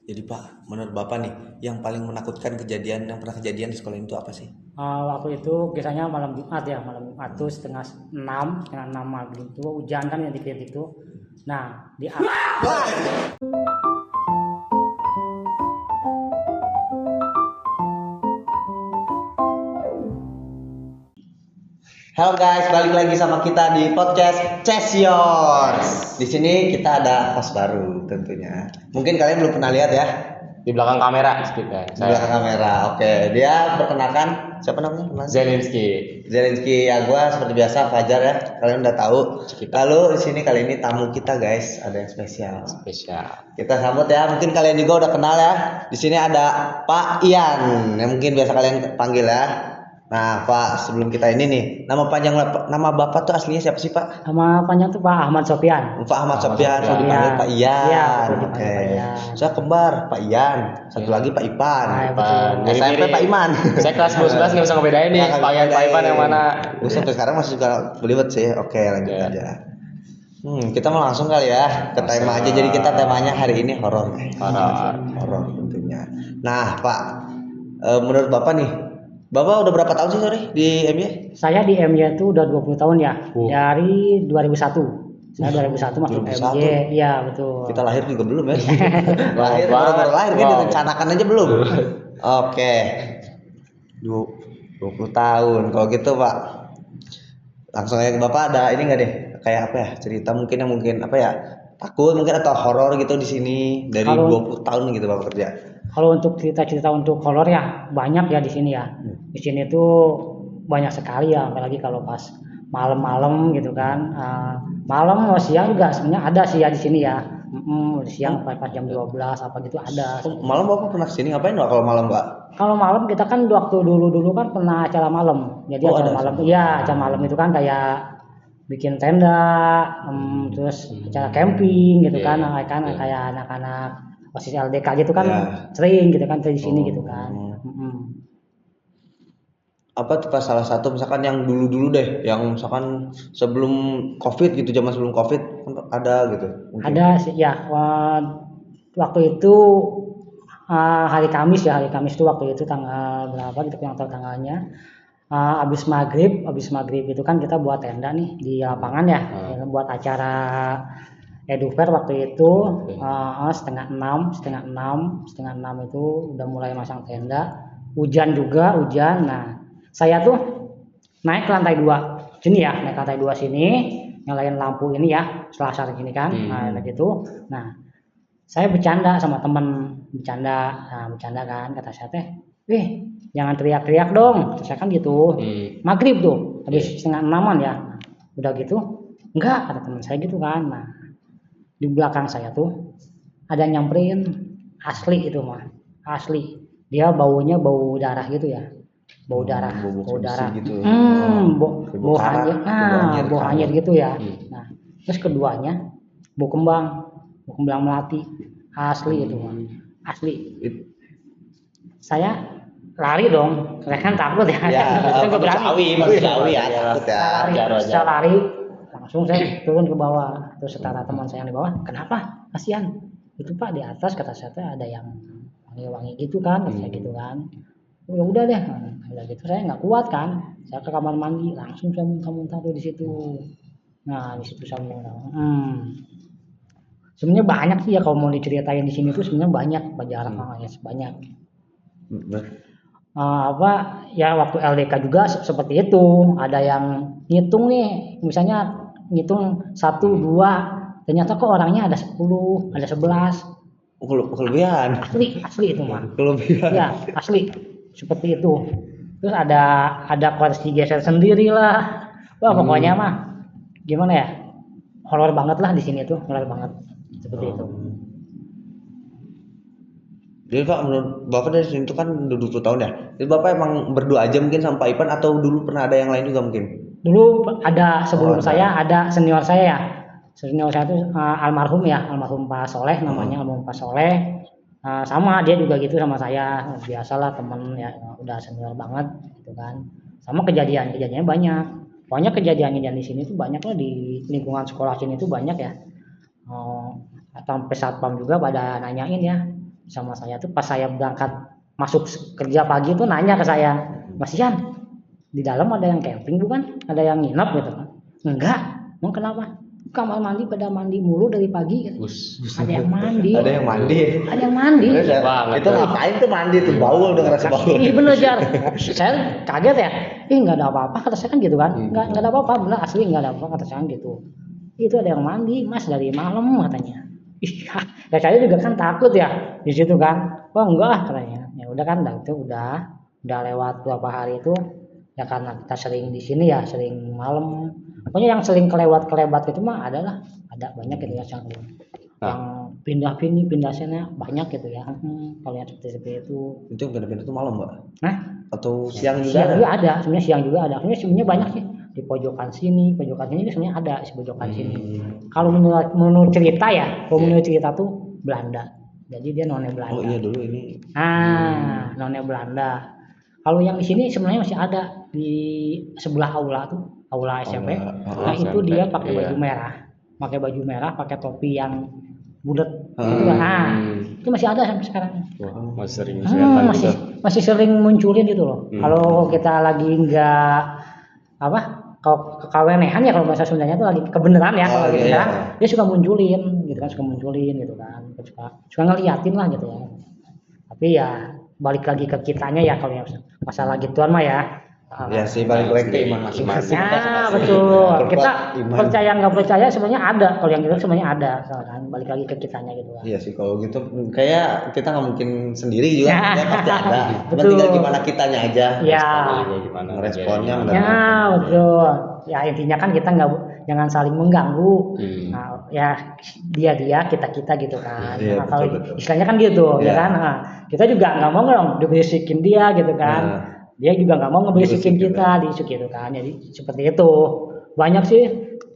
Jadi Pak, menurut Bapak nih, yang paling menakutkan kejadian yang pernah kejadian di sekolah itu apa sih? Waktu itu biasanya malam Jumat ya, malam Jumat tuh setengah enam maghrib itu hujan kan yang dikit itu. Nah, di Halo guys, balik lagi sama kita di podcast Chess Yours. Di sini kita ada host baru tentunya. Mungkin kalian belum pernah lihat ya Di belakang kamera kita. di belakang kamera. Oke, dia perkenalkan siapa namanya? Mas? Zelensky. Zelensky ya, gua seperti biasa Fajar ya. Kalian udah tahu. Lalu di sini kali ini tamu kita guys, ada yang spesial. Spesial. Kita sambut ya. Mungkin kalian juga udah kenal ya. Di sini ada Pak Ian yang mungkin biasa kalian panggil ya. Nah, Pak, sebelum kita ini nih, nama Bapak tuh aslinya siapa sih, Pak? Nama panjang tuh Pak Ahmad Sofian. Pak Ahmad Sofian, Sofian. so dipanggil Iya. Pak Ian. Iya, betul, Oke. dipanggil Pak Ian. Saya kembar, Pak Ian. Satu lagi Pak Ipan. Nah, betul. SMP Pak Iman. Saya kelas 11 nggak bisa ngebedain nih. Nggak Pak Ian bedain. yang mana? Gue sampai sekarang masih suka belibet sih. Oke, lanjut Oke. aja. Kita mau langsung kali ya ke tema aja. Jadi kita temanya hari ini horor. Horor. Horor tentunya. Nah, Pak, menurut Bapak nih, Bapak udah berapa tahun sih sorry di MY? Saya di MY itu udah 20 tahun ya. Oh. Dari 2001. Saya 2001 masuk 2001. MY. Iya, betul. Kita lahir juga belum ya. lahir Wow. baru lahir kan Wow. direncanakan aja belum. Oke. 20 tahun. Kalau gitu, Pak. Langsung aja ke Bapak, ada ini enggak deh? Kayak apa ya? Cerita mungkin yang mungkin apa ya? Takut mungkin atau horor gitu di sini dari Kalau- 20 tahun gitu Bapak kerja. Kalau untuk cerita-cerita untuk horor ya banyak ya di sini ya. Di sini tuh banyak sekali ya, apalagi kalau pas malam-malam gitu kan. Malam mau siang juga sebenarnya ada sih ya di sini ya. Siang pas jam 12 apa gitu ada. Malam Bapak pernah kesini ngapain Pak kalau malam, Pak? Kalau malam kita kan waktu dulu kan pernah acara malam. Jadi Oh, acara ada malam acara. iya, acara malam itu kan kayak bikin tenda, terus acara camping gitu Iya, kan, iya. kayak anak-anak OSIS LDK gitu kan Iya. sering gitu kan di sini Oh. gitu kan. Apa tuh Pak salah satu misalkan yang dulu-dulu deh, yang misalkan sebelum Covid gitu, zaman sebelum Covid kan ada gitu. Mungkin. Ada sih ya, waktu itu hari Kamis itu waktu itu tanggal berapa gitu yang tahu tanggalnya. Habis maghrib itu kan kita buat tenda nih di lapangan ya, buat acara Edufair waktu itu. setengah enam itu udah mulai masang tenda, hujan. Nah saya tuh naik ke lantai 2 sini ya, naik ke lantai 2 sini, nyalain lampu ini ya, selasar gini kan. Nah gitu. Nah saya bercanda sama temen, bercanda kan, kata saya teh, jangan teriak-teriak dong, kata saya kan gitu. Maghrib tuh, habis setengah enaman ya, udah gitu, enggak, kata teman saya gitu kan. Nah di belakang saya tuh ada yang nyamperin, asli itu mah, asli, dia baunya bau darah gitu ya, bau darah, bau darah, gitu. bau hanyir, bau hanyir gitu ya. Nah terus keduanya bau kembang melati, asli itu mah, asli. Saya lari dong, saya kan takut ya. Ya, Saya nggak berani. manusiawi ya, takut ya. Saya lari, langsung saya turun ke bawah. Terus kata teman saya yang di bawah, kenapa? Kasihan. Itu Pak di atas kata saya tuh ada yang wangi-wangi gitu kan, kata saya gitu kan. Ya udah deh, udah gitu saya nggak kuat kan. Saya ke kamar mandi, langsung saya muntah-muntah tuh di situ. Nah di situ saya muntah. Sebenarnya banyak sih ya kalau mau diceritain di sini tuh sebenarnya banyak banyak. Ya waktu LDK juga seperti itu, ada yang ngitung nih, misalnya ngitung 1, 2, ternyata kok orangnya ada 10, ada 11. Kelebihan. Asli itu mah. Kelebihan. Ya asli seperti itu. Terus ada kursi geser sendiri lah. Wah pokoknya mah gimana ya, horor banget lah di sini tuh, horor banget seperti itu. Jadi Pak, menurut Bapak dari sini itu kan udah 20 tahun ya. Jadi Bapak emang berdua aja mungkin sama Pak Ipan atau dulu pernah ada yang lain juga mungkin? Dulu ada sebelum ada. saya ada senior saya ya. Senior saya itu almarhum Pak Soleh namanya, almarhum Pak Soleh. Sama dia juga gitu sama saya, biasalah temen ya, udah senior banget gitu kan. Sama kejadiannya banyak. Pokoknya kejadian di sini tuh banyak lah, di lingkungan sekolah sini tuh banyak ya. Sampai satpam juga pada nanyain ya. sama saya tuh pas saya berangkat masuk kerja pagi tuh nanya ke saya, Mas Ian, di dalam ada yang camping bukan? Ada yang nginep gitu kan? Enggak, emang kenapa? Kamar mandi pada mandi mulu dari pagi. Gitu. Ada yang mandi. Ada yang mandi. Ada yang mandi. Banget. Itu ngapain tuh mandi tuh bau udah ngerasa bau. Iya bener Jar. Saya kaget ya. Nggak ada apa-apa kata saya kan gitu kan. Nggak ada apa-apa bener asli nggak ada apa-apa kata saya gitu. Itu ada yang mandi Mas dari malam katanya. Iya. Ya saya juga kan takut ya di situ kan. Wah enggak katanya. Ya udah kan itu udah lewat beberapa hari itu ya karena kita sering di sini ya sering malam. Pokoknya yang sering kelebat itu mah ada banyak gitu ya yang pindah sana banyak gitu ya. Kalau yang seperti itu. Itu yang pindah-pindah tuh malam, Mbak? Nah, Atau siang juga? Siang juga ada, sebenarnya siang juga ada. Sebenarnya banyak sih di pojokan sini sebenarnya ada di pojokan sini. Kalau menurut cerita ya, menurut cerita tuh Belanda. Jadi dia none Belanda. Oh iya dulu ini. None Belanda. Kalau yang di sini sebenarnya masih ada di sebelah aula SMP. Nah itu SMP, dia pakai iya. baju merah, pakai topi yang bulat. Itu kan. Itu masih ada sampai sekarang. Wah, masih sering kelihatan gitu. Masih sering munculin gitu loh. Kalau kita lagi nggak kalau kewenehan ya kalau bahasa Sundanya itu lagi kebenaran ya kalau lagi beneran dia suka munculin gitu kan suka ngeliatin lah gitu ya. Tapi ya balik lagi ke kitanya ya kalau yang masalah gituan mah ya. Ya sih balik lagi ke iman masing-masing. Ya betul. Kita percaya nggak percaya sebenarnya ada. Kalau yang gitu sebenarnya ada, kan balik lagi ke kitanya gitu kan. Iya sih kalau gitu kayak kita nggak mungkin sendiri juga, ya pasti ada. Cuma Betul. tinggal gimana kitanya aja. Ya. Gimana Responnya Ya betul. Ya intinya kan kita jangan saling mengganggu. Nah, ya dia kita gitu kan. Iya, Nah, kalau betul. istilahnya kan gitu Iya. ya kan. Nah, kita juga nggak mau dong diberisikin dia gitu kan. Nah. Dia juga nggak mau ngeberisikin Diberisikin kita diisuk gitu kan. Jadi seperti itu. Banyak sih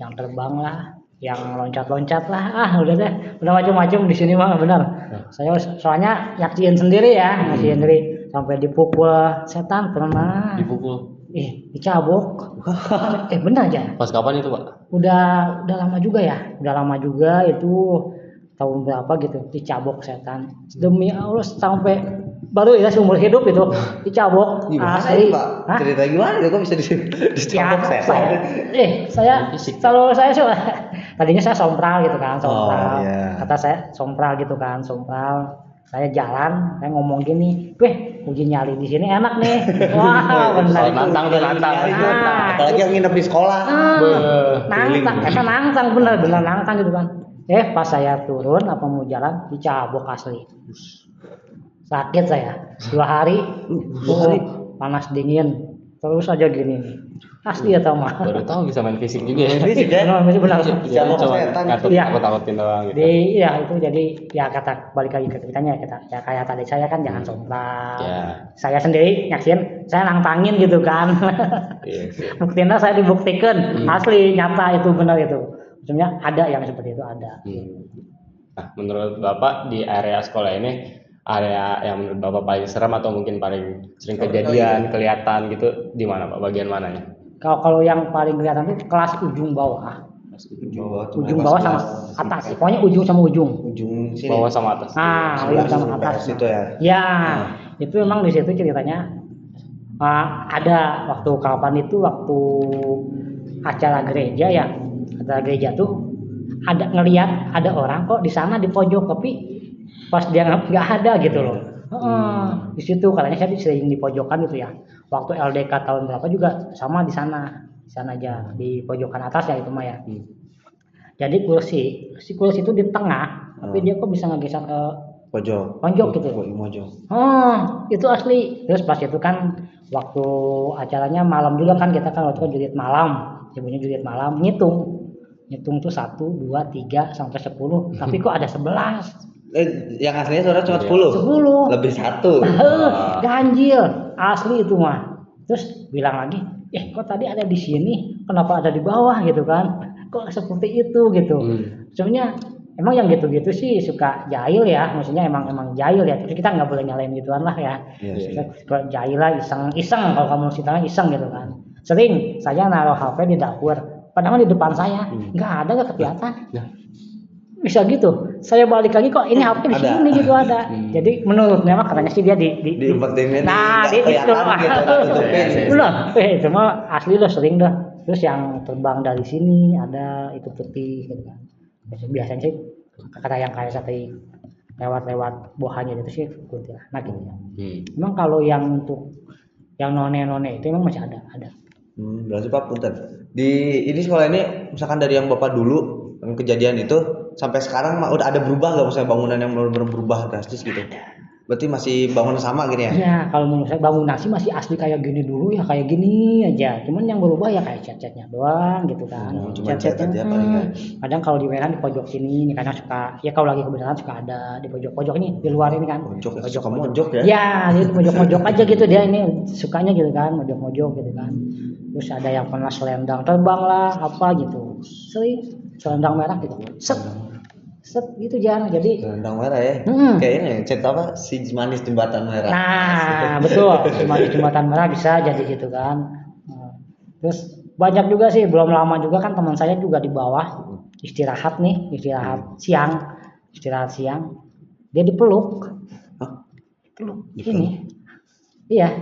yang terbang lah, yang loncat-loncat lah. Udah deh, udah macam-macam di sini mah benar. Saya soalnya nyaksiin sendiri sampai dipukul setan pernah. Dipukul. Dicabok. Benar aja. Pas kapan itu, Pak? Udah lama juga ya. Udah lama juga itu tahun berapa gitu dicabok setan. Demi Allah sampai baru ya seumur hidup itu dicabok. Gimana Asli. itu Pak? Cerita gimana? Kok bisa dicabok setan? Saya tadinya saya sompral gitu kan, sompral. iya. Kata saya sompral gitu kan, sompral. Saya jalan, saya ngomong gini, uji nyali di sini enak nih. Wah, benar. Nantang. Apalagi yang nginep di sekolah. Nantang bener nantang gitu kan. Pas saya turun mau jalan dicabok asli. Sakit saya 2 hari, panas dingin terus aja gini nih. Asli ya tau mah. Baru tahu bisa main fisik juga ya. Fisik ya? Masih benar. Dicabok setan. Takut-takutin doang gitu. Itu jadi ya kata balik lagi ke kitanya ya kayak tadi saya kan jangan sombong. Ya. Saya sendiri nyaksin, saya nantangin gitu kan. Iya. Buktinya saya dibuktikan asli nyata itu benar itu. Maksudnya ada yang seperti itu ada. Nah, menurut Bapak di area sekolah ini area yang menurut Bapak paling serem atau mungkin paling sering kejadian kelihatan gitu di mana Pak? Bagian mananya? Kalau yang paling kelihatan itu kelas ujung bawah. Ujung bawah sama atas. Pokoknya ujung sama ujung. Ujung sini. Bawah sama atas. Ujung sama atas. Itu ya. Ya, itu memang di situ ceritanya ada waktu waktu acara gereja ya. Acara gereja tuh ada ngelihat ada orang kok di sana di pojok tapi pas dia nggak ada gitu loh. Di situ katanya saya sering di pojokan gitu ya. Waktu LDK tahun berapa juga sama di sana aja di pojokan atas ya itu mah ya. Jadi kursi itu di tengah, tapi dia kok bisa ngegeser ke pojok gitu. Itu asli. Terus pas itu kan waktu acaranya malam juga kan kita kan waktu itu jurit malam, ibunya jurit malam ngitung tuh 1, 2, 3 sampai 10 tapi kok ada 11. Yang aslinya suara cuma 10. Lebih 1. Ganjil asli itu mah. Terus bilang lagi, kok tadi ada di sini, kenapa ada di bawah gitu kan? Kok seperti itu gitu. Sebenarnya emang yang gitu-gitu sih suka jahil ya, maksudnya emang jahil ya. Terus kita nggak boleh nyalain gituan lah ya. Suka jahil lah, iseng kalau kamu ceritanya iseng gitu kan. Sering saya naruh HP di dapur, padahal di depan saya nggak ada, nggak kelihatan. Bisa gitu. saya balik lagi kok ini HP di Ada. sini gitu ada. Jadi menurutnya mah katanya sih dia di Diumpetin nah di di itu kelihatan gitu, tutupin. belum itu mah asli loh sering dah. Terus yang terbang dari sini ada itu putih gitu kan. Biasanya sih kata yang kayak sate lewat buahnya itu sih kuntilanak gitu ya. Memang kalau yang untuk yang none itu memang masih ada. Berarti Pak punten. Di ini sekolah ini misalkan dari yang Bapak dulu yang kejadian itu sampai sekarang mah udah ada berubah nggak misalnya bangunan yang benar-benar berubah drastis gitu? Berarti masih bangunan sama gini ya? Ya kalau menurut saya bangunan sih masih asli kayak gini dulu ya kayak gini aja. Cuman yang berubah ya kayak cat-catnya doang gitu kan. Cuma cat aja paling kan. Kadang kalau di Weran di pojok sini kadang suka ya kalau lagi kebetulan suka ada di pojok-pojok ini di luar ini kan. Mojok, suka mojok ya? Ya, dia di mojok-mojok aja gitu dia ini sukanya gitu kan, mojok-mojok gitu kan. Terus ada yang pernah selendang terbang lah apa gitu. Sering selendang merah gitu. Set gitu jarang jadi Selendang merah ya? Kayaknya cerita apa? Si manis jembatan merah. nah betul cuma di jembatan merah bisa jadi gitu kan. Terus banyak juga sih belum lama juga kan teman saya juga di bawah istirahat siang dia dipeluk. Hah? Ini iya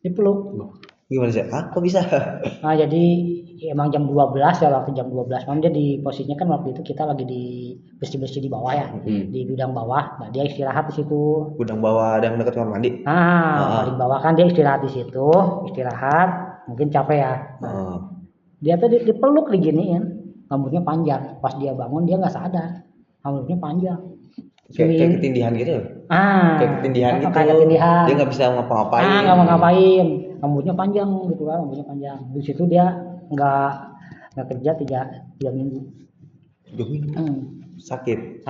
dipeluk. Gimana sih? Kok bisa? Nah jadi emang jam 12 ya waktu jam 12 malam dia di posisinya kan waktu itu kita lagi di bersih-bersih di bawah ya di gudang bawah. Nah dia istirahat di situ. Gudang bawah ada yang dekat kamar mandi. Paling bawah kan dia istirahat di situ mungkin capek ya. Dia tuh dipeluk diginiin rambutnya panjang pas dia bangun dia nggak sadar rambutnya panjang. Kayak ketindihan gitu. Kayak ketindihan gitu. Kayak ketindihan. Dia nggak bisa ngapa-ngapain. Nggak mau ngapain. Rambutnya panjang gitu kan, rambutnya panjang. Di situ dia nggak kerja 3 minggu. 2 minggu. Sakit.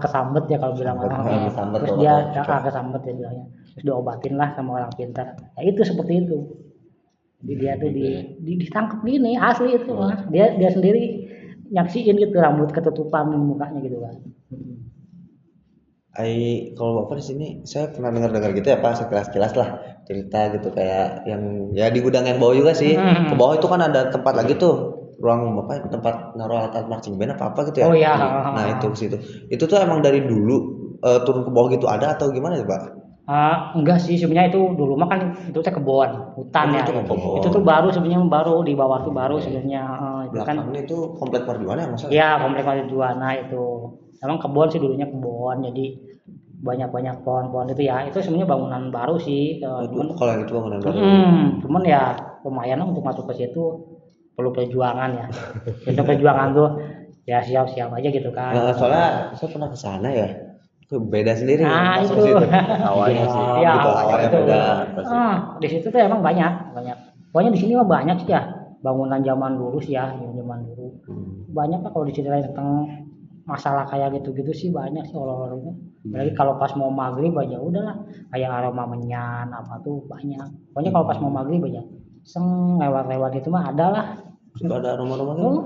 Kesambet ya kalau bilang orang. Kesambet, Terus dia kesambet ya bilangnya. Terus diobatin lah sama orang pintar. Ya itu seperti itu. Jadi dia tuh ditangkap gini asli itu mah. Dia sendiri nyaksiin gitu rambut ketutupan di mukanya gitu kan. Kalau Bapak di sini saya pernah dengar gitu ya Pak sekilas-kilas lah cerita gitu kayak yang ya di gudang yang bawah juga sih. Ke bawah itu kan ada tempat lagi tuh ruang Bapak tempat naruh alat marching band apa gitu ya. Oh iya. Nah itu ke situ. Itu tuh emang dari dulu turun ke bawah gitu ada atau gimana sih Pak? Enggak sih sebenarnya itu dulu mah kan itu teh kebun hutan ya. Itu tuh baru sebenarnya baru di bawah tuh baru sebenarnya itu kan. Belakangnya itu komplek Marjuwana ya Mas? Iya komplek Marjuwana itu. Emang kebun sih dulunya kebun jadi banyak pohon-pohon itu ya itu sebenarnya bangunan baru sih. Kalau yang itu bangunan baru. Cuman ya lumayan untuk masuk ke situ perlu perjuangan ya. Itu perjuangan tuh ya siap-siap aja gitu kan. Soalnya saya pernah ke sana ya. Itu beda sendiri. Nah masuk itu. situ. Awalnya sih. Iya, Gitu, awalnya beda. di situ tuh emang banyak. Pokoknya di sini mah banyak sih ya bangunan zaman dulu sih ya, zaman dulu. Banyak lah kalau diceritain tentang masalah kayak gitu-gitu sih banyak sih orang-orangnya. Apalagi kalau pas mau maghrib aja udahlah kayak aroma menyan apa tuh banyak. Pokoknya kalau pas mau maghrib aja lewat-lewat itu mah ada lah. Suka ada aroma-aroma gitu.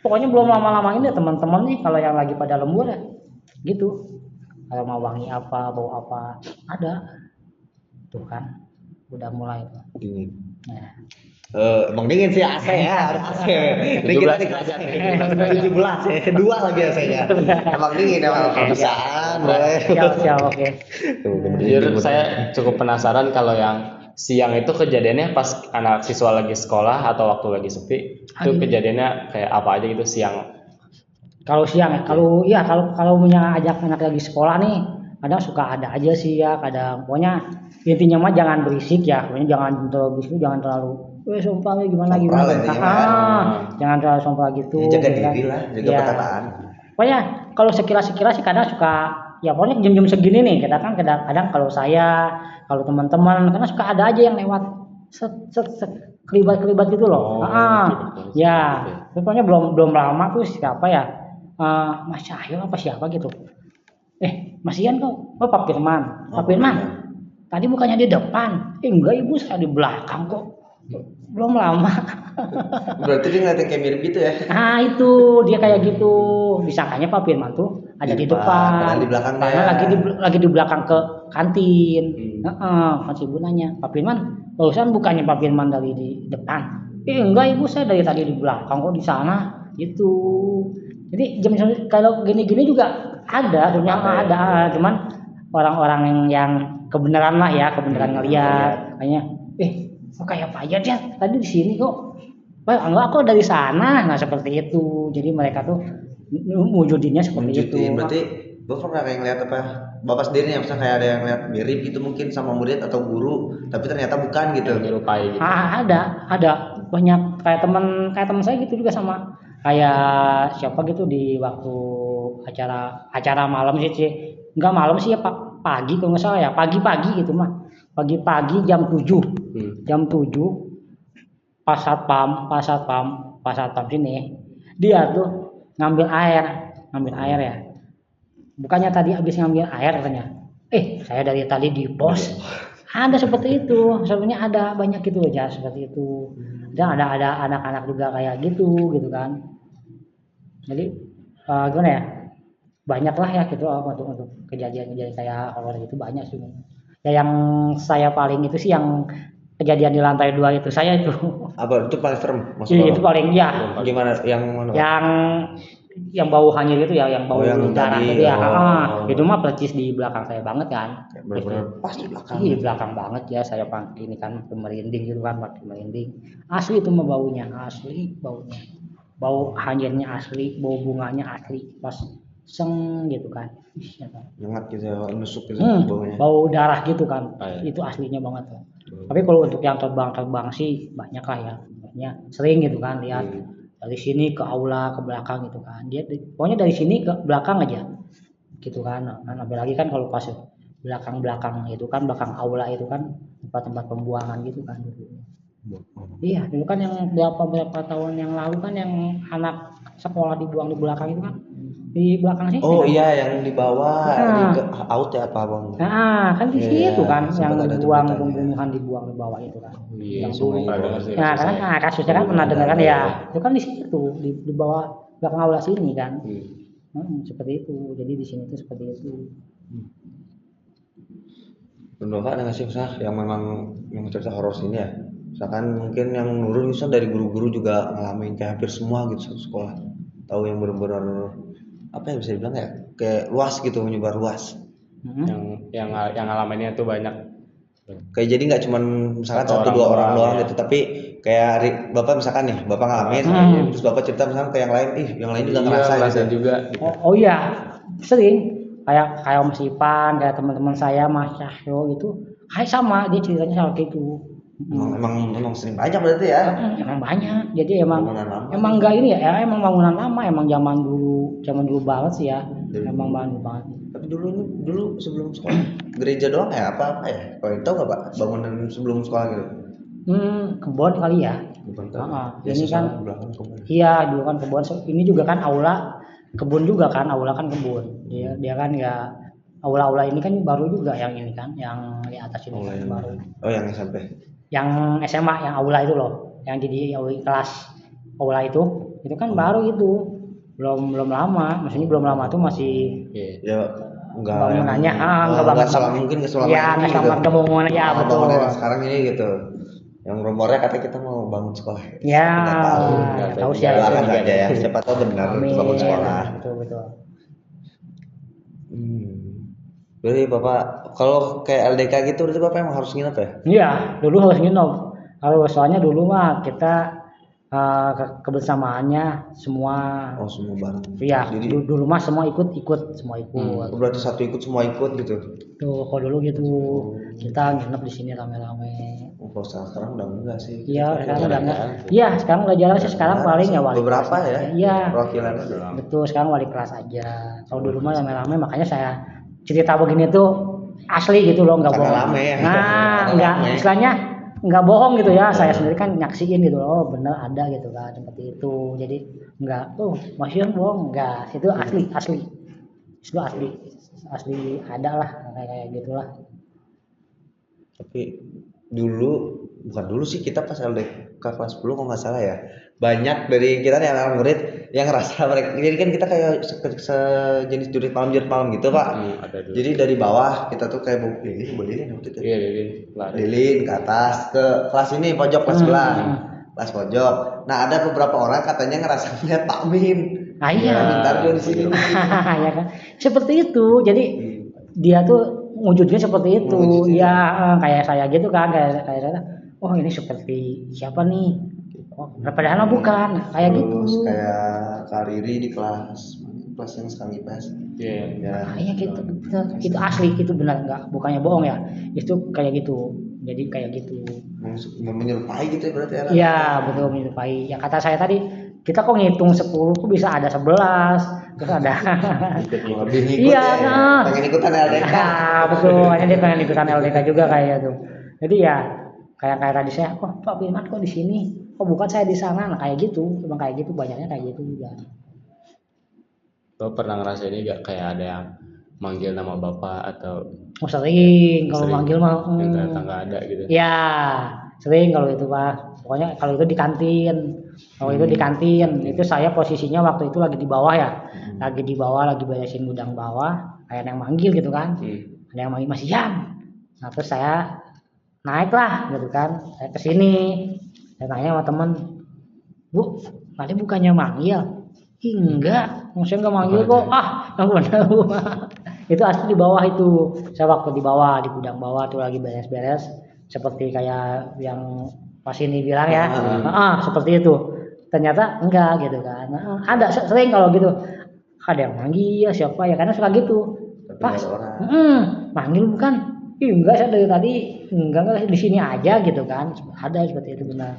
Pokoknya belum lama-lama ini teman-teman nih kalau yang lagi pada lembur ya gitu. Aroma wangi apa, bau apa ada. Tuh kan udah mulai tuh. Dingin. Nah. Emang dingin sih AC ya, AC. Ini kita di kelas 17 ya, kedua lagi AC-nya. Emang dingin emang kebiasaan, Siap, oke. Jujur saya cukup penasaran kalau yang siang itu kejadiannya pas anak siswa lagi sekolah atau waktu lagi sepi. Itu kejadiannya kayak apa aja gitu siang. Kalau siang ya, kalau punya ajak anak lagi sekolah nih, kadang suka ada aja sih ya, kadang pokoknya intinya mah jangan berisik ya, pokoknya jangan terlalu berisik, jangan terlalu sumpah gimana jangan terlalu sumpah gitu. Jaga diri lah, jaga perkataan. Pokoknya kalau sekilas sih kadang suka ya pokoknya jam-jam segini nih, kita kan kadang kalau saya, kalau teman-teman karena suka ada aja yang lewat set kelibat gitu loh. Ya, pokoknya belum lama tuh siapa ya? Mas Cahyo apa siapa gitu. Mas Ian kok? Pak Firman. Pak Firman. Tadi bukannya di depan. Enggak ibu saya di belakang kok. Belum lama. Berarti dia ngeliatin kayak mirip gitu ya? Nah itu dia kayak gitu. Disangkanya Pak Firman tuh ada di depan. Padahal di belakangnya. Karena lagi di belakang ke kantin. Kan si ibu nanya, Pak Firman, barusan bukannya Pak Firman dari di depan? Enggak ibu saya dari tadi di belakang kok di sana. Gitu. Jadi jam kalau gini-gini juga ada, sebenarnya ada, cuman orang-orang yang kebenaran lah ya, kebenaran ngeliat, kayaknya, kok kayak Pak Ayan ya, tadi di sini kok, enggak kok dari sana, nah seperti itu. Jadi mereka tuh wujudinnya seperti itu. Berarti Bapak pernah kayak ngeliat apa? Bapak sendiri yang misalnya kayak ada yang ngeliat mirip gitu mungkin sama murid atau guru, tapi ternyata bukan gitu. Menyerupai gitu. Ada banyak kayak teman saya gitu juga sama kayak siapa gitu di waktu acara malam sih enggak malam sih ya pagi kalau nggak salah ya pagi gitu mah pagi jam 7 jam 7 pas satpam sini dia tuh ngambil air ya bukannya tadi habis ngambil air katanya saya dari tadi di pos ada seperti itu sebenarnya ada banyak gitu aja seperti itu dan ada anak-anak juga kayak gitu kan jadi gimana ya banyak lah ya gitu untuk kejadian kayak horor itu banyak sih ya yang saya paling itu sih yang kejadian di lantai 2 itu saya itu apa itu paling serem maksudnya itu paling ya gimana yang mana yang bau hanyir itu ya yang bau yang darah tadi, itu ya itu mah percis di belakang saya banget kan bener-bener pas di belakang di belakang banget ya saya pakai ini kan merinding gitu kan pakai merinding asli itu mah baunya asli baunya bau hanyirnya asli bau bunganya asli pas seng gitu kan nyengat gitu ya nusuk gitu baunya bau darah gitu kan itu aslinya banget tuh tapi kalau untuk yang terbang sih banyak lah ya banyak sering gitu kan lihat dari sini ke aula ke belakang gitu kan dia pokoknya dari sini ke belakang aja gitu kan apalagi kan kalau pas belakang itu kan belakang aula itu kan tempat pembuangan gitu kan iya dulu kan yang berapa tahun yang lalu kan yang anak sekolah dibuang di belakang itu kan di belakang sini oh kan? iya yang dibawa di out ya apa bang kan di situ kan yang dibuang pembunuhan ya. dibuang di bawah itu kan yang dulu ya kan kasusnya kan pernah dengar kan ya itu kan di situ di bawah belakang aula sini kan seperti itu jadi di sini tuh seperti itu Bapak ada nggak sih misalnya yang memang yang cerita horor sini ya misalkan mungkin yang nurun misalnya dari guru-guru juga ngalamin kayak hampir semua gitu satu sekolah tahu yang benar-benar apa yang bisa dibilang ya kayak luas gitu menyebar luas yang ngalaminnya tuh banyak kayak jadi nggak cuman misalkan satu dua orang doang gitu tapi kayak bapak misalkan nih bapak ngalamin terus bapak cerita misalkan ke yang lain yang lain juga ngerasa gitu juga oh iya sering kayak Mas Ipan kayak teman-teman saya Mas Cahyo itu kayak sama dia ceritanya sama gitu emang sering banyak berarti ya emang banyak jadi emang enggak ini ya emang bangunan lama emang zaman dulu banget sih ya emang banget tapi dulu sebelum sekolah gereja doang ya apa ya kalau tahu nggak pak bangunan sebelum sekolah gitu kebun kali ya ini kan iya dulu kan kebun ini juga kan aula kebun juga kan aula kan kebun dia kan ya aula ini kan baru juga yang ini kan yang di atas ini kan baru yang SMP yang SMA yang aula itu loh yang jadi kelas aula itu kan baru itu belum lama maksudnya belum lama tuh masih ya enggak bangunannya enggak banget mungkin ya enggak sama bangunan ya betul sekarang ini gitu yang rumornya kata kita mau bangun sekolah ya tahu sih aja ya siapa tahu benar bangun sekolah betul Jadi bapak kalau kayak LDK gitu berarti bapak emang harus nginep ya? Iya dulu harus nginep kalau soalnya dulu mah kita kebersamaannya semua semua bareng iya dulu mah semua ikut berarti satu ikut semua ikut gitu tuh kalau dulu gitu kita nginep di sini rame-rame kalau sekarang udah enggak sih iya sekarang udah enggak iya sekarang udah jarang sih sekarang paling ya wali beberapa kelas ya iya perwakilan betul sekarang wali kelas aja kalau dulu mah rame-rame makanya saya cerita begini tuh asli gitu loh nggak bohong nggak istilahnya nggak bohong gitu ya saya sendiri kan nyaksiin gitu loh bener ada gitu kan seperti itu jadi nggak masih bohong nggak itu asli itu asli ada lah kayak gitulah tapi bukan dulu sih kita pas LDK kelas 10 kalau nggak salah ya banyak dari kita nih anak murid yang ngerasa mereka jadi kan kita kayak sejenis jurit malam gitu pak jadi dari bawah kita tuh kayak lilin waktu itu lilin ke atas ke kelas ini pojok kelas sebelah kelas pojok nah ada beberapa orang katanya ngerasa melihat Pak Min Iya. Ntar dia di sini. Ya kan. Seperti itu. Jadi dia tuh wujudnya seperti itu. Wujudnya. Ya kayak saya gitu kan, kayak saya. Oh, ini seperti siapa nih? Oh, padahal mah bukan. Kayak gitu. Terus kayak Kak Riri di kelas yang sekarang IPS. Iya. Ya. Iya gitu, betul. Itu asli, itu benar nggak, bukannya bohong ya. Itu kayak gitu. Jadi kayak gitu. Menyerupai gitu ya berarti ya. Iya, betul menyerupai. Ya kata saya tadi, kita kok ngitung 10 kok bisa ada 11, terus ada Lebih ngikut Iya, ya. nah. Pengen ikutan LDK. Nah, betul. Hanya dia pengen ikutan LDK juga kayak itu. Jadi ya kayak tadi saya, oh Pak Firman kok di sini? Oh bukan saya di sana. Nah, kayak gitu. Cuma kayak gitu, banyaknya kayak gitu juga. Lo pernah ngerasain ini gak kayak ada yang manggil nama bapak atau Oh sering, kalau sering manggil mah. yang ternyata nggak ada gitu? Ya, sering kalau itu Pak. Pokoknya kalau itu di kantin. Kalau itu di kantin, itu saya posisinya waktu itu lagi di bawah ya. Lagi di bawah, lagi beresin gudang bawah. Kayak ada yang manggil gitu kan. Ada yang manggil, Mas Ian. Nah terus saya naik lah gitu kan. Saya kesini. Saya tanya sama temen, Bu, tadi bukannya manggil? Ih, enggak, maksudnya enggak manggil kok. Enggak tahu. Itu asli di bawah itu. Saya waktu di bawah, di gudang bawah tuh lagi beres-beres. Seperti kayak yang pas ini bilang ya. Seperti itu. Ternyata enggak gitu kan. Ada sering kalau gitu. Ada yang manggil siapa ya, karena suka gitu. Pas, manggil bukan? Ih, enggak, saya dari tadi enggak di sini aja gitu kan. Ada seperti itu benar.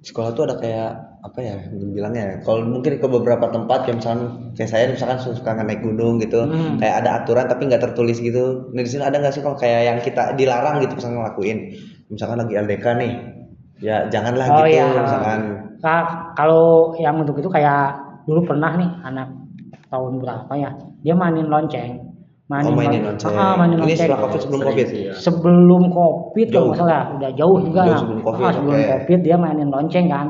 Sekolah tuh ada kayak apa ya bilangnya, kalau mungkin ke beberapa tempat kayak misalkan kayak saya misalkan suka naik gunung gitu, kayak ada aturan tapi nggak tertulis gitu. Nah di sini ada nggak sih kalau kayak yang kita dilarang gitu misalkan ngelakuin, misalkan lagi LDK nih, ya janganlah gitu iya. misalkan. Kalau yang untuk itu kayak dulu pernah nih anak tahun berapa ya, dia mainin lonceng. Mainin lonceng. Ini lonceng. setelah COVID sebelum COVID. Sebelum COVID kalau nggak salah, udah jauh juga. Jauh sebelum COVID, sebelum COVID dia mainin lonceng kan.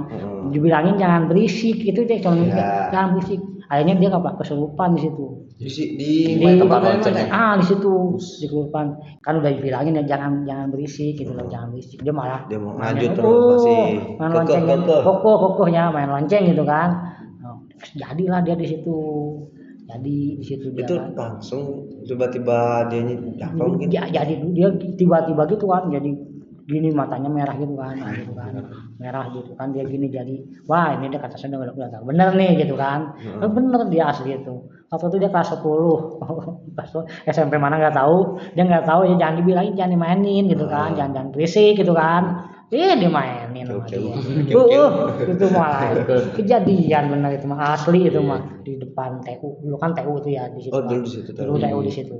Dibilangin jangan berisik, itu dia cuma jangan berisik. Akhirnya dia nggak kesurupan di situ. Di tempat lonceng. Di situ di kesurupan. Kan udah dibilangin ya jangan berisik gitu loh, jangan berisik. Dia malah mau lanjut terus masih main lonceng, kokohnya main lonceng gitu kan. Jadilah dia di situ. Jadi di situ dia itu kan. langsung tiba-tiba dia jatuh mungkin. Ya, jadi dia tiba-tiba gitu kan, jadi gini matanya merah gitu kan, merah gitu kan, dia gini jadi, wah ini dia kata saya udah bener nih gitu kan, bener dia asli itu. Waktu itu dia kelas 10, SMP mana nggak tahu, dia nggak tahu ya jangan dibilangin, jangan dimainin gitu kan, jangan berisik gitu kan. Dimainin sama dia. Itu malah kejadian benar itu mah asli itu mah di depan TU. Dulu kan TU itu ya di situ. Oh, dulu di situ. Dulu TU di situ.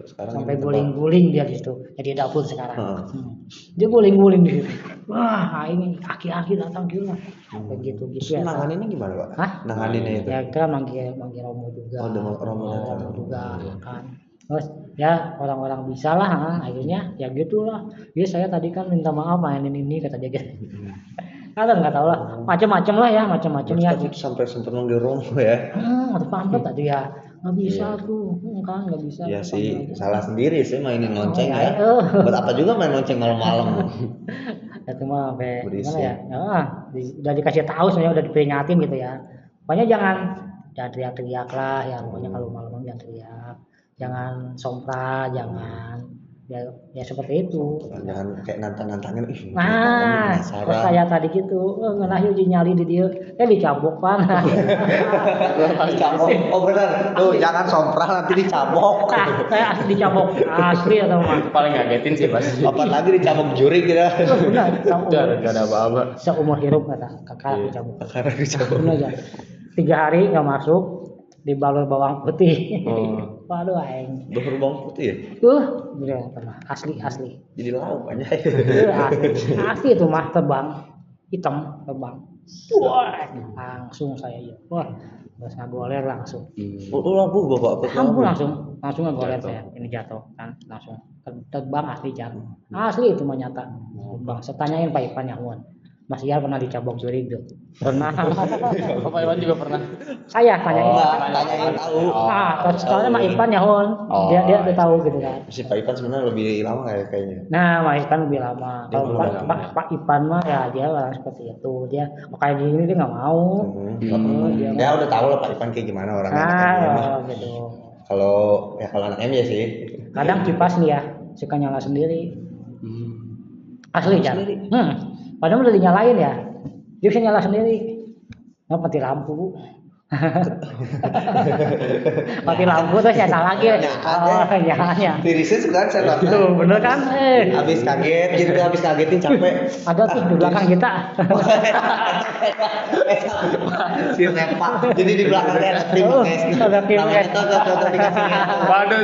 Sekarang sampai guling-guling dia di situ. Jadi dapur sekarang. Dia guling-guling di situ. Wah, ini aki-aki datang gila. Begitu ya. Nanganinnya gimana, Pak? Hah? Nanganinnya itu. Ya kita manggil Romo juga. Romo juga kan. Terus ya orang-orang bisa lah, akhirnya ya gitulah. Ya saya tadi kan minta maaf mainin ini kata dia gitu. Nggak tahu lah, macam-macam lah ya, macam-macam ya. Sampai sempat manggil Romo ya. Atau pampet tadi ya, nggak bisa tuh, kan nggak bisa. Ya sih, salah sendiri sih mainin lonceng ya. Buat apa juga main lonceng malam-malam? Itu mah sampai gimana ya? Udah dikasih tahu sebenarnya, udah diperingatin gitu ya. Pokoknya jangan teriak-teriak lah ya, pokoknya kalau malam jangan teriak. Jangan sompra, jangan ya seperti itu. Jangan kayak nantang-nantangin. Terus kayak tadi gitu, ngenah uji nyali di dia, dicabok pan. Dicabok. Oh benar. Tuh jangan sompra nanti dicabok. Kayak asli dicabok, asli atau mah. Paling ngagetin sih pasti. Apalagi dicabok juri kita. Benar. Gak ada apa-apa. Seumur hidup kata kakak dicabok. Karena dicabok. Benar aja. 3 hari nggak masuk, dibalur bawang putih. Waduh aing. Balur bawang putih ya? Bener asli. Jadi lauk aja. Asli itu mah terbang, hitam terbang. Wah, langsung saya ya. Wah, terus ngagoler langsung. Lampu bapak. Lampu langsung ngagoler saya. Ini jatuh kan langsung terbang asli jatuh. Asli itu mah nyata. Terbang. Saya tanyain Pak Ipan yang Mas Ian pernah dicabok juri tuh. Pernah. Bapak Iwan juga pernah. Saya tanya Oh, Ipan. tanya yang tahu. Nah, terus soalnya Mak Ipan ya Hon. Oh, Dia tahu gitu kan. Si Pak Ipan sebenarnya lebih lama kayaknya. Nah, Mak Ipan lebih lama. Dia Kalau lebih lama ya. Pak Ipan mah ya dia orang seperti itu. Dia kayak gini dia nggak mau. Ya udah tahu lah Pak Ipan kayak gimana orangnya. anaknya mah. Gitu. Kalau anak M ya sih. Kadang kipas nih ya suka nyala sendiri. Asli kan? Padahal udah dinyalain ya. Dia bisa nyala sendiri. Nggak mati lampu. Mati lampu terus nyala lagi. Nyalanya. Tirisnya sekarang saya nonton. Tuh, bener kan? Habis kaget gitu, habis kagetin capek. Ada tuh di belakang kita. Si Repa. Jadi di belakangnya ada tim guys. Ada tim, Namanya guys. tuh dikasih lihat. Waduh.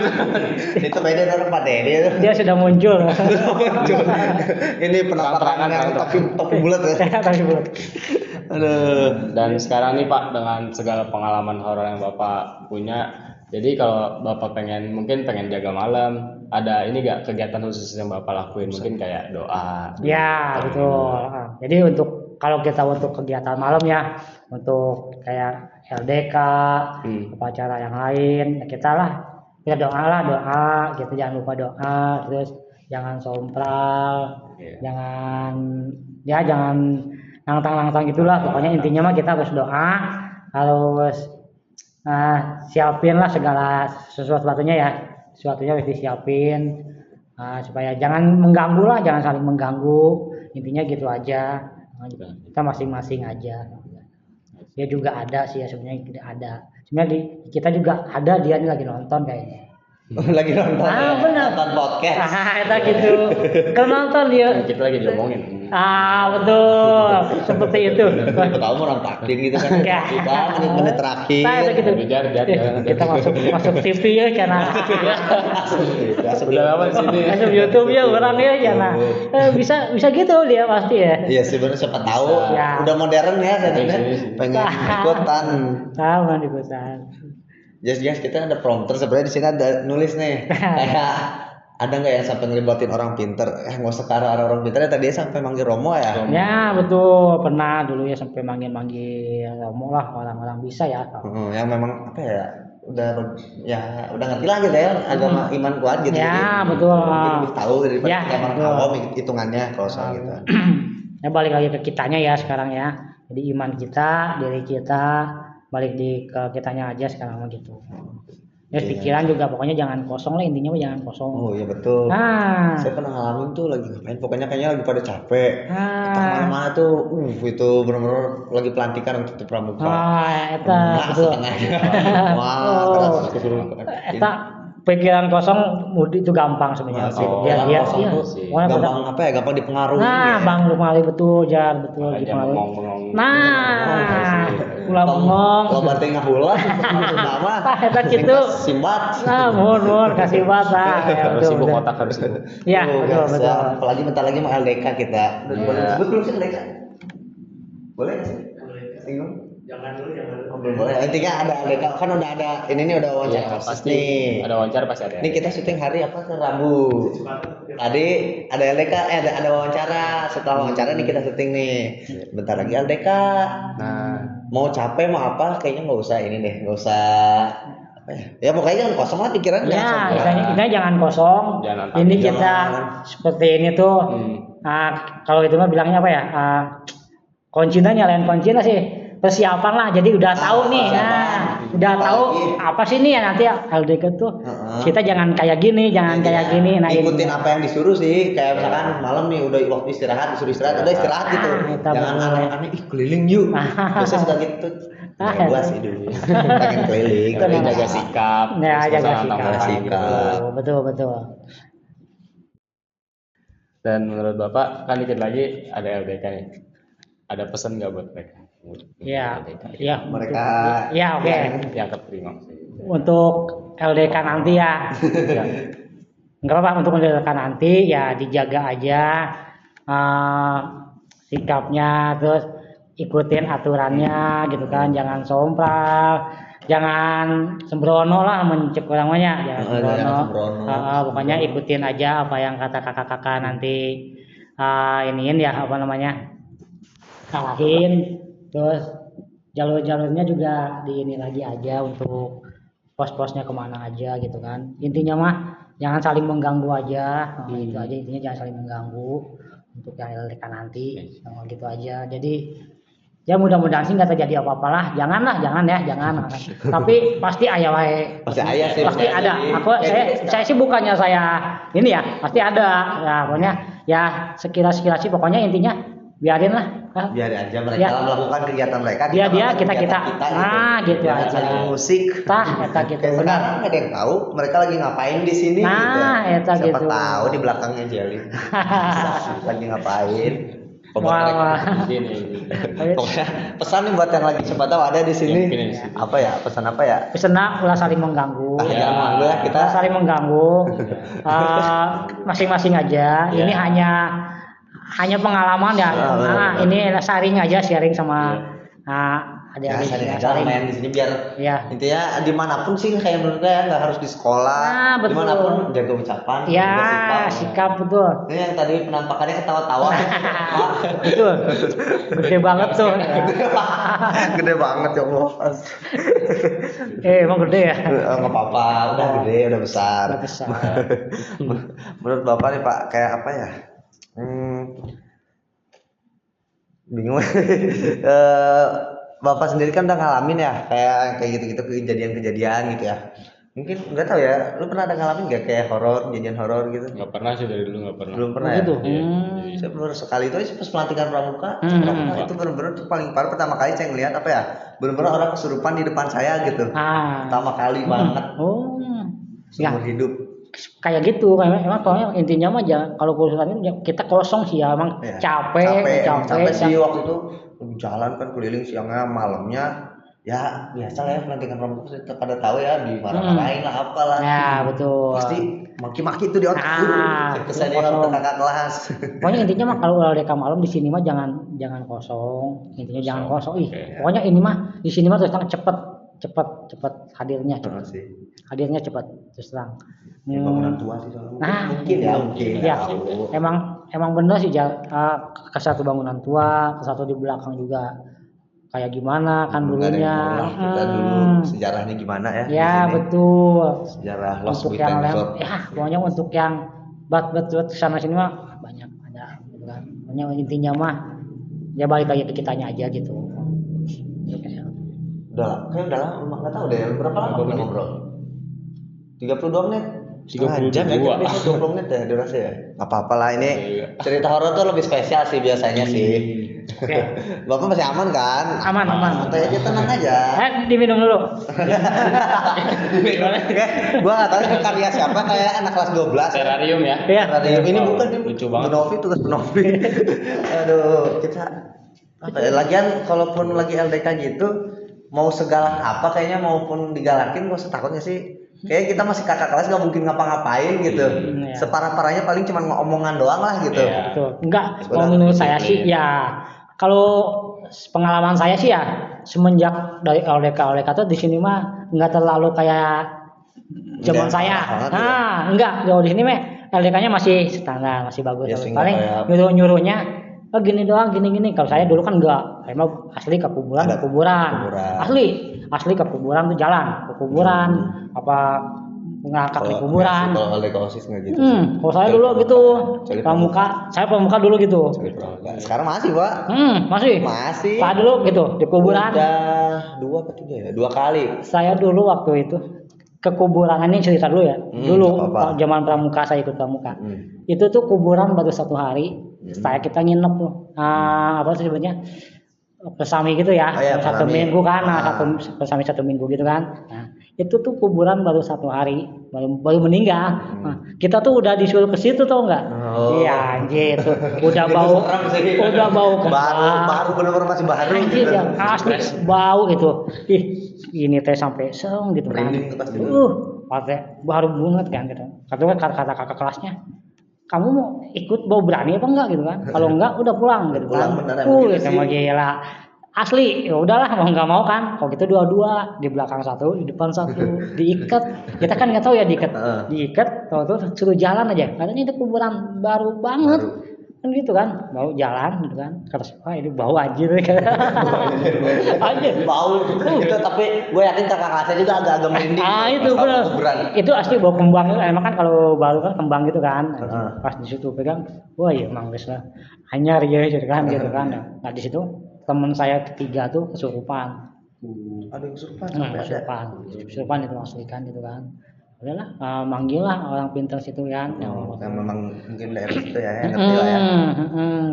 Itu beda dari Pak Dedi. Dia sudah muncul. Ini penampakan yang topi bulat ya. Tadi bulat. Aduh. Dan sekarang nih Pak, dengan segala pengalaman horor yang Bapak punya, jadi kalau Bapak mungkin pengen jaga malam, ada ini gak kegiatan khusus yang Bapak lakuin? Mungkin kayak doa. Ya, betul. Jadi kalau kita untuk kegiatan malam ya, untuk kayak LDK, upacara yang lain, ya kita doa, gitu, jangan lupa doa, terus jangan sompral, jangan nantang-nantang gitulah. Pokoknya intinya mah kita harus doa, harus siapin lah segala sesuatunya harus disiapin, supaya jangan mengganggu lah, jangan saling mengganggu. Intinya gitu aja. Kita masing-masing aja. Dia juga ada sih ya, sebenarnya tidak ada. Sebenarnya kita juga ada, dia ini lagi nonton kayaknya. Lagi nonton. Benar. Nonton podcast. Itu gitu. Kan nonton dia. Kita lagi diomongin. Betul. Seperti itu. Siapa tahu mau nonton gitu kan. Ya. Kita menit-menit terakhir. Itu gitu. Kita masuk TV ya karena Udah lama di sini. masuk YouTube ya orang ya karena bisa gitu dia pasti ya. Iya sebenarnya siapa tahu. Ya. Udah modern ya sebenarnya. Pengen ikutan. Mau ikutan. Yes, kita ada prompter sebenarnya di sini ada nulis nih. Kayak ada nggak yang sampai ngelibatin orang pinter? Nggak usah ke arah orang pinter ya, tadi sampai manggil Romo ya. Ya betul, pernah dulu ya sampai manggil Romo lah, orang-orang bisa ya. Yang memang apa ya? Udah ngerti lah gitu ya, agama iman kuat gitu. Ya jadi, betul. Mungkin lebih tahu daripada Ya, kita orang betul. awam hitungannya kalau soal gitu. Ya balik lagi ke kitanya ya sekarang ya. Jadi iman kita, diri kita, balik ke kitanya aja sekarang gitu. Terus pikiran juga pokoknya jangan kosong lah, intinya jangan kosong. Oh iya betul. Saya pernah ngalamin tuh lagi ngapain, pokoknya kayaknya lagi pada capek. Kita kemana-mana tuh, itu bener-bener lagi pelantikan untuk tutup pramuka. Eta betul. Wah, Eta pikiran kosong mudik itu gampang sebenarnya. Dia gampang dipengaruhi. Bang Lumali betul dipengaruhi. Ulah bengong. Kalau berarti ngahulah, nama. Eta kitu. Simbat. Mun kasih bata. Harus sibuk otak harus. Ya, betul. Apalagi bentar lagi mau LDK kita. Boleh sebut belum sih LDK? Boleh nggak sih? Singgung? Jangan dulu. Belum boleh. Intinya ada LDK, kan udah ada. Ini udah wawancara pasti nih. ada wawancara pasti ada. Ini kita syuting hari apa ke Rabu. Tadi ada LDK, ada wawancara. Setelah wawancara nih kita syuting nih. Bentar lagi LDK. Mau capek mau apa? Kayaknya nggak usah ini deh, nggak usah. Ya pokoknya jangan kosong lah pikiran. Ya, kita jangan kosong. Ini kita seperti ini tuh. Kalau itu mah bilangnya apa ya? Kuncinya nyalain kuncinya sih. Persiapan lah, jadi udah tahu nih, udah tahu apa sih nih ya nanti LDK tuh. Kita jangan kayak gini, kayak gini. Nah, ikutin apa yang disuruh sih, kayak misalkan malam nih udah waktu istirahat, disuruh istirahat, udah istirahat gitu. Jangan aneh-aneh, keliling yuk. Biasanya suka gitu. Gua sih dulu, pengen keliling, tapi jaga sikap. Ya, jaga sikap. Betul. Dan menurut Bapak, kan dikit lagi ada LDK nih. Ada pesan nggak buat mereka? Ya. Mereka. Ya, oke. Yang keterima. Untuk LDK nanti ya. Enggak apa-apa, untuk LDK nanti ya dijaga aja sikapnya, terus ikutin aturannya gitu kan, jangan sompral, jangan sembrono lah mencep namanya, jangan sembrono. Pokoknya ikutin aja apa yang kata kakak-kakak nanti iniin ya apa namanya. arahin, terus jalur-jalurnya juga di ini lagi aja untuk pos-posnya kemana aja gitu kan. Intinya mah jangan saling mengganggu aja. Nah, itu aja intinya, jangan saling mengganggu untuk yang LDK nanti. Nah, gitu aja. Jadi ya mudah-mudahan sih nggak terjadi apa-apalah. Jangan ya, jangan. Tapi pasti aya wae. Pasti aya sih, Pasti pasti ada. Saya sih bukannya saya ini ya, pasti ada. Ya pokoknya ya sekira-sekira sih, pokoknya intinya biarin lah. Biar aja mereka Ya. melakukan kegiatan mereka, Dia melakukan kita kegiatan nah gitu Jangan aja. saling musik. Tah eta gitu. Kayak Benar. sekarang nggak ada yang tahu mereka lagi ngapain di sini Nah, gitu. eta Siapa gitu. tahu di belakangnya Jelly lagi ngapain. Wah. Gini. Pokoknya pesan nih buat yang lagi siapa tahu ada di sini. Mungkin di situ. Apa ya? Pesan apa ya? Pesena ulah saling mengganggu. Ah, jangan malu ya kita. Ulah saling mengganggu. Masing-masing aja. Ya. Ini hanya pengalaman ya. Ah, benar. Ini sharing sama Ya, adik-adik sharing ya, aja lah main di sini biar Ya. intinya dimanapun sih kayak menurut saya nggak harus di sekolah, Nah, betul. dimanapun jaga ucapan, Ya, jaga sikap betul. Ini yang tadi penampakannya ketawa-tawa, Betul. Gede banget tuh. gede banget ya Allah. Emang gede ya. Nggak apa-apa, udah gede, udah besar. Udah besar. Menurut Bapak nih Pak, kayak apa ya? Bingung. Bapak sendiri kan udah ngalamin ya, kayak gitu-gitu kejadian-kejadian gitu ya. Mungkin nggak tahu ya, lu pernah ada ngalamin nggak kayak horor, kejadian horor gitu? Nggak pernah sih, dari dulu nggak pernah. Belum pernah Oh, ya? gitu. Iya. Saya baru sekali itu aja pas pelantikan pramuka, itu benar-benar tuh paling parah pertama kali saya ngelihat apa ya? Benar-benar orang kesurupan di depan saya gitu. Pertama kali banget Oh. Ya, seumur hidup. kayak gitu. Emang soalnya intinya mah kalau kerusuhan itu kita kosong sih ya, emang Ya, capek sih waktu itu jalan kan keliling siangnya malamnya ya biasa lah ya pelantikan pramuka kita pada tahu ya dimarah-marahin lah apalah. Ya, betul. Pasti maki-maki itu di otak ke senior ke kakak kelas. Pokoknya intinya mah kalau LDK malam di sini mah jangan kosong. Intinya jangan kosong. Oke. Pokoknya ini mah di sini mah terus terang cepet hadirnya, Betul sih. hadirnya cepet terus terang. Ya, bangunan tua sih soalnya. Nah, mungkin ya mungkin. Ya, Tahu. emang bener sih ke satu bangunan tua, ke satu di belakang juga kayak gimana kan Nggak ada yang dulunya. tahu lah kita dulu sejarahnya gimana ya. di Ya sini. betul. Sejarah Lost Untuk with yang Club. ya pokoknya untuk yang buat sana sini mah banyak ada gitu kan. Pokoknya intinya mah ya balik lagi ke kitanya aja gitu. Udah lah, kayak udah lama nggak tahu deh berapa lama kita ngobrol. 32 menit. 32. Jam ya, kita biasa 20 menit ya durasi ya. Nggak apa-apa lah ini. Cerita horor tuh lebih spesial sih biasanya sih. Oke. Bapak masih aman kan? Aman. Santai aja, tenang aja. Diminum dulu. Gua nggak tahu ini karya siapa, kayak anak kelas 12. Terrarium ya. Iya. Terrarium ini bukan ini Lucu banget. Benovi, tugas Benovi. Aduh, kita apa ya, lagian kalaupun lagi LDK gitu mau segalak apa kayaknya maupun digalakin gak usah takutnya sih. Kayak kita masih kakak kelas gak mungkin ngapa-ngapain gitu. Iya. Separah-parahnya paling cuma omongan doang lah gitu. Iya. Betul. Enggak, kalau Sebenarnya menurut saya sih disiplin. ya kalau pengalaman saya sih ya semenjak dari LDK tuh di sini mah nggak terlalu kayak zaman Udah saya. parah banget Enggak, kalau di sini mah LDK-nya masih standar, masih bagus. Ya, sih, Paling nggak kayak- nyuruh-nyuruhnya gini doang, gini. Kalau saya dulu kan enggak, saya mah asli ke kuburan, Ada kuburan. kuburan. Asli ke kuburan tuh jalan, ke kuburan apa ngangkat di kuburan. Kalau LDK OSIS nggak gitu. Kalau saya dulu gitu, Cari saya pramuka dulu gitu. Sekarang masih Pak. Masih. Masih. Saya dulu gitu di kuburan. Udah 2 apa 3 ya? 2 kali. Saya dulu waktu itu ke kuburan, ini cerita dulu ya. Dulu apa-apa. zaman pramuka saya ikut pramuka. Hmm. Itu tuh kuburan baru 1 hari. Setelah kita nginep tuh. Apa sih sebenarnya? Pesami gitu ya. Oh iya, 1 pesami. minggu kan. Pesami 1 minggu gitu kan. Nah, itu tuh kuburan baru 1 hari, baru meninggal. Nah, kita tuh udah disuruh ke situ tau nggak? Oh. Iya anjir tuh. Udah Itu bau, serem sih. udah bau kebak. baru benar-benar masih baru Anjir gitu. ya, asli bau gitu. Ih, ini teh sampai seng gitu kan. Merinding tuh pasti. Pasti baru banget kan gitu. Kata kakak kelasnya, kamu mau ikut bau berani apa enggak gitu kan? Kalau enggak udah pulang gitu Pulang kan. beneran gitu Itu sih. mah gila. Asli, ya udahlah mau nggak mau kan. Kalau gitu dua-dua, di belakang satu, di depan satu, diikat. Kita kan nggak tahu ya diikat. Heeh. Diikat, tahu tuh suruh jalan aja. Katanya itu kuburan baru banget. kan gitu kan, bau jalan gitu kan, kata wah ini bau anjir anjir Bau itu, tapi gue yakin kakak kelasnya juga agak-agak merinding. itu Pas bener kuburan. itu asli bau kembang. Emang kan kalau baru kan kembang gitu kan. Heeh. Pas di situ pegang, wah iya emang guys lah anyar ya gitu kan. Nah di situ teman saya ketiga tuh kesurupan. Ada yang kesurupan sampai ada. Kesurupan itu asli kan gitu kan. Udahlah, manggil lah orang pintar situ kan. Oh, yang memang mungkin daerah situ ya, yang ngerti lah ya.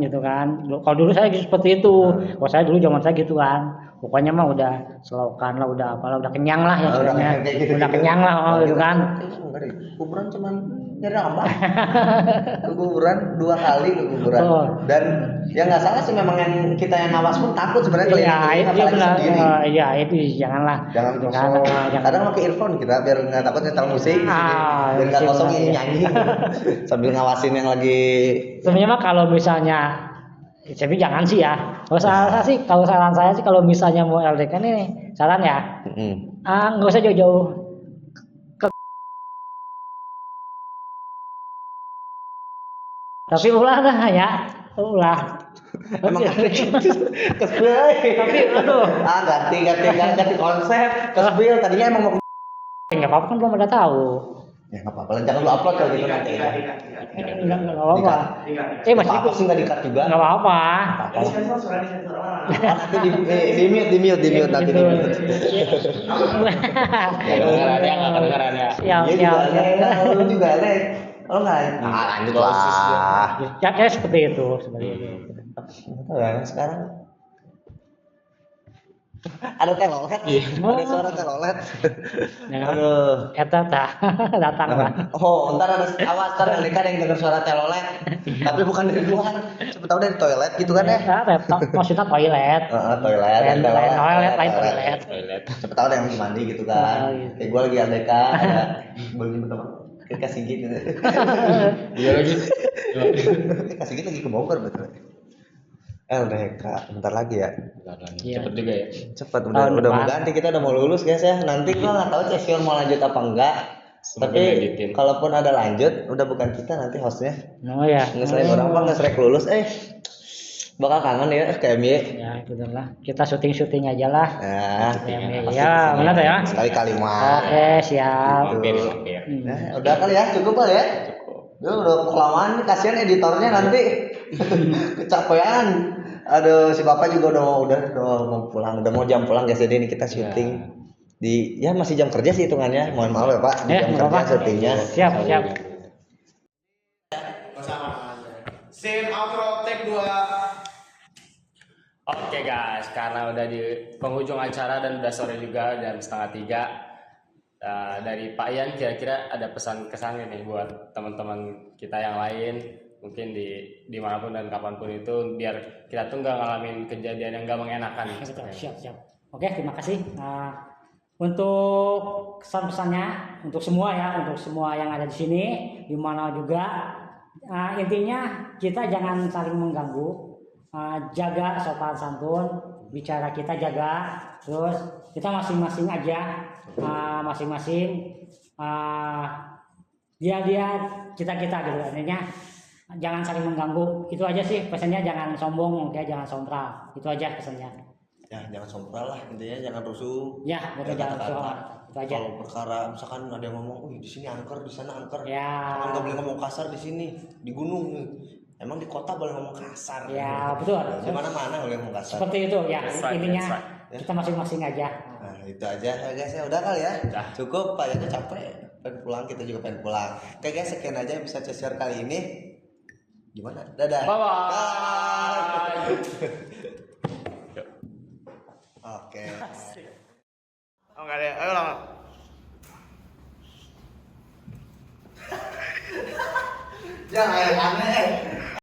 Gitu kan. Kalau dulu saya gitu, seperti itu. Kalau saya dulu zaman saya gitu kan. Pokoknya mah udah selokan lah, udah apalah, udah kenyang lah ya sebenarnya. Udah kenyang lah gitu kan. Enggak deh, kuburan cuman nyari nambah. Ke kuburan 2 kali ke kuburan. Oh. Dan ya nggak salah sih, memang yang kita yang awas pun takut sebenarnya Iya, keliling itu apalagi benar. sendiri. Iya, itu janganlah. Jangan Gitu kosong. jangan. Kadang pakai earphone kita biar nggak takut nyetel musik di sini. Biar nggak musik kosong benar, iya. nyanyi sambil ngawasin yang lagi. Sebenarnya mah kalau misalnya tapi jangan sih ya. Kalau saran saya sih kalau misalnya mau LDK nih, saran ya, nggak usah jauh-jauh. Tapi ulah dah ya, ulah. Emang ada gitu. Kesel. Tapi aduh, ganti konsep. Kesel tadinya emang mau. nggak apa-apa kan belum ada tahu. Ya nggak apa-apa, jangan lu upload kalau gitu nanti. Nggak apa-apa. Masih Apa sih nggak di-cut juga? nggak apa-apa. Nanti di mute nanti di mute. Nggak kedengeran ya. Siap. Lu juga Le. Oh nggak? Lanjut lah. Ya seperti itu. Tahu ya sekarang. Ada telolet, ada suara telolet. Aduh. Eta datang lah. Oh, ntar ada LDK yang dengar suara telolet, tapi bukan dari luar. Siapa tahu dari toilet gitu kan ya? Maksudnya toilet. Toilet. Toilet. Siapa tahu ada yang lagi mandi gitu kan? Kayak gue lagi LDK, ada beli teman kasih gitu. Iya lagi. Kasih gitu lagi ke Bogor betul. LDK bentar lagi ya. Iya. Cepet juga ya. Cepat udah mau ganti, kita udah mau lulus guys ya. Nanti gua nggak tahu Cesior mau lanjut apa enggak. Tapi kalaupun ada lanjut, udah bukan kita nanti hostnya. Oh ya. Nggak selain orang nggak selain lulus, bakal kangen ya KMY. Ya itu lah. Kita syuting aja lah. Nah, ya benar ya. sekali mah. Oke siap. Mampir. Nah, udah kali ya, cukup kali ya. Udah kelamaan nih, kasihan editornya nanti kecapean. Aduh, si bapak juga udah mau pulang, udah mau jam pulang guys. Jadi ini kita syuting di masih jam kerja sih hitungannya. Mohon maaf ya Pak, di jam kerja syutingnya. Siap. Scene outro take 2. Oke guys, karena udah di penghujung acara dan udah sore juga jam 2:30. Dari Pak Ian kira-kira ada pesan-kesannya nih buat teman-teman kita yang lain, mungkin dimanapun dan kapanpun itu, biar kita tuh nggak ngalamin kejadian yang nggak mengenakan. Siap. Oke, terima kasih. Untuk kesan-pesannya untuk semua yang ada di sini, di mana juga intinya kita jangan saling mengganggu, jaga sopan santun, bicara kita jaga, terus kita masing-masing aja, dia kita gitu intinya. Jangan saling mengganggu, itu aja sih pesannya. Jangan sombong, jangan sompral, itu aja pesannya. Ya jangan sompral lah, intinya jangan rusuh. Ya betul, jangan rusuh, itu aja. Kalau perkara misalkan ada yang ngomong, di sini angker, di sana angker, ya jangan nggak boleh ngomong kasar di sini, di gunung. Emang di kota boleh ngomong kasar? Ya betul. Di mana-mana boleh ngomong kasar. Seperti itu ya, intinya right. kita masing-masing aja. Nah itu aja guys ya, udah kali ya. Cukup, Pak Yanya capek, pengen pulang, kita juga pengen pulang. Oke guys, sekian aja yang bisa share kali ini. Gimana? Dadah. Bye. Oke. Oh enggak ada. Ayo ulang. Jangan aneh.